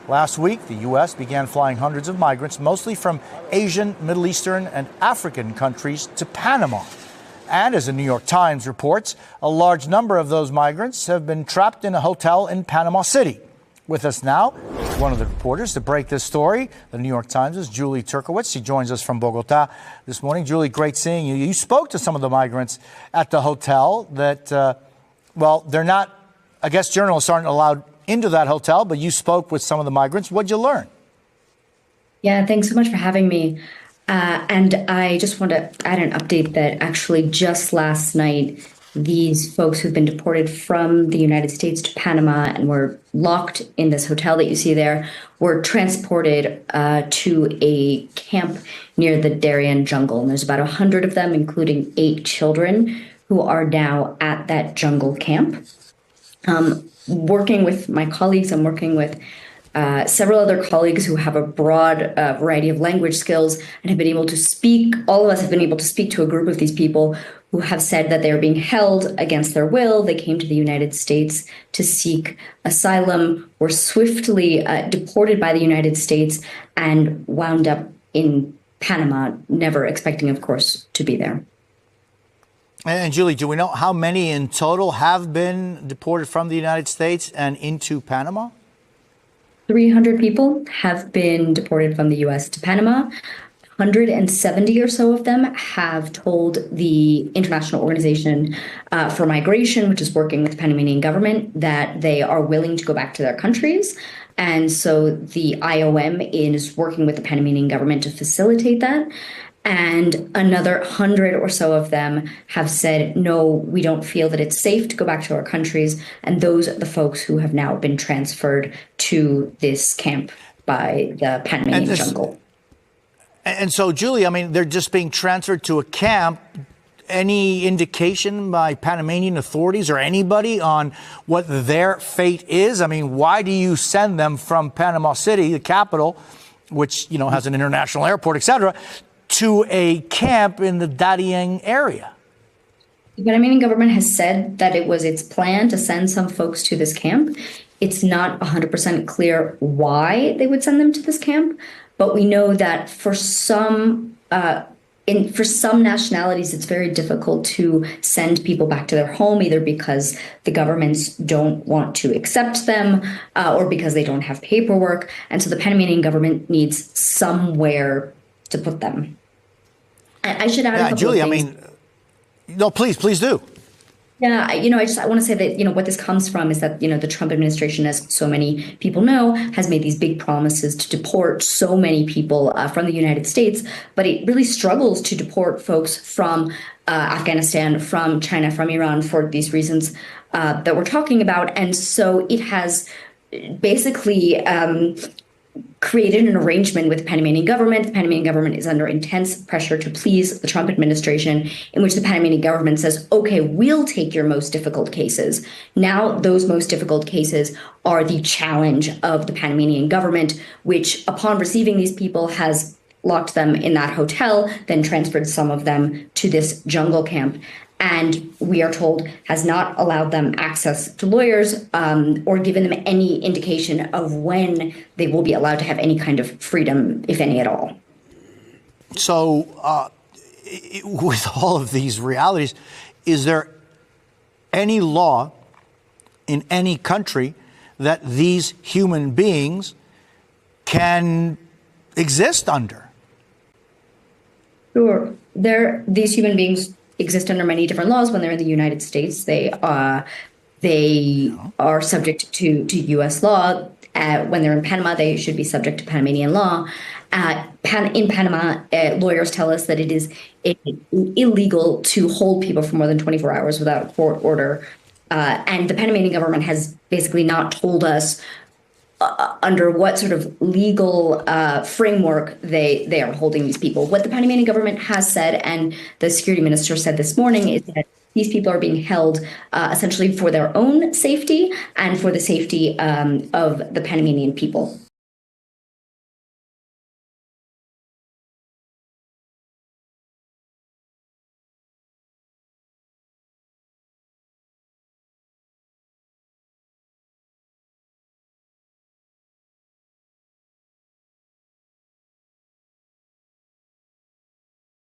Last week, the U.S. began flying hundreds of migrants, mostly from Asian, Middle Eastern, and African countries, to Panama. And as the New York Times reports, a large number of those migrants have been trapped in a hotel in Panama City. With us now, one of the reporters to break this story, the New York Times' Julie Turkowitz. She joins us from Bogota this morning. Julie, great seeing you. You spoke to some of the migrants at the hotel that, they're not, I guess journalists aren't allowed into that hotel, but you spoke with some of the migrants. What'd you learn? Yeah, thanks so much for having me. And I just want to add an update that actually just last night, these folks who've been deported from the United States to Panama and were locked in this hotel that you see there were transported to a camp near the Darién jungle. And there's about 100 of them, including 8 children, who are now at that jungle camp. Working with my colleagues, I'm working with several other colleagues who have a broad variety of language skills and have been able to speak. All of us have been able to speak to a group of these people who have said that they are being held against their will. They came to the United States to seek asylum, were swiftly deported by the United States, and wound up in Panama, never expecting, of course, to be there. And Julie, do we know how many in total have been deported from the United States and into Panama? 300 people have been deported from the U.S. to Panama. 170 or so of them have told the International Organization for Migration, which is working with the Panamanian government, that they are willing to go back to their countries. And so the IOM is working with the Panamanian government to facilitate that. And another 100 or so of them have said, no, we don't feel that it's safe to go back to our countries. And those are the folks who have now been transferred to this camp by the Panamanian jungle. And so, Julie, I mean, they're just being transferred to a camp. Any indication by Panamanian authorities or anybody on what their fate is? I mean, why do you send them from Panama City, the capital, which, you know, has an international airport, et cetera, to a camp in the Darién area? The Panamanian government has said that it was its plan to send some folks to this camp. It's not 100% clear why they would send them to this camp, but we know that for some nationalities, it's very difficult to send people back to their home, either because the governments don't want to accept them or because they don't have paperwork. And so the Panamanian government needs somewhere to put them. I should add a couple Julie, of things. I mean, no, please do. Yeah, I want to say that, what this comes from is that, the Trump administration, as so many people know, has made these big promises to deport so many people from the United States, but it really struggles to deport folks from Afghanistan, from China, from Iran for these reasons that we're talking about. And so it has basically created an arrangement with the Panamanian government. The Panamanian government is under intense pressure to please the Trump administration, in which the Panamanian government says, okay, we'll take your most difficult cases. Now, those most difficult cases are the challenge of the Panamanian government, which upon receiving these people has locked them in that hotel, then transferred some of them to this jungle camp. And we are told has not allowed them access to lawyers or given them any indication of when they will be allowed to have any kind of freedom, if any at all. So with all of these realities, is there any law in any country that these human beings can exist under? Sure. These human beings exist under many different laws. When they're in the United States, they are subject to U.S. law. When they're in Panama, they should be subject to Panamanian law. In Panama, lawyers tell us that it is illegal to hold people for more than 24 hours without a court order. And the Panamanian government has basically not told us under what sort of legal framework they are holding these people. What the Panamanian government has said, and the security minister said this morning, is that these people are being held essentially for their own safety and for the safety of the Panamanian people.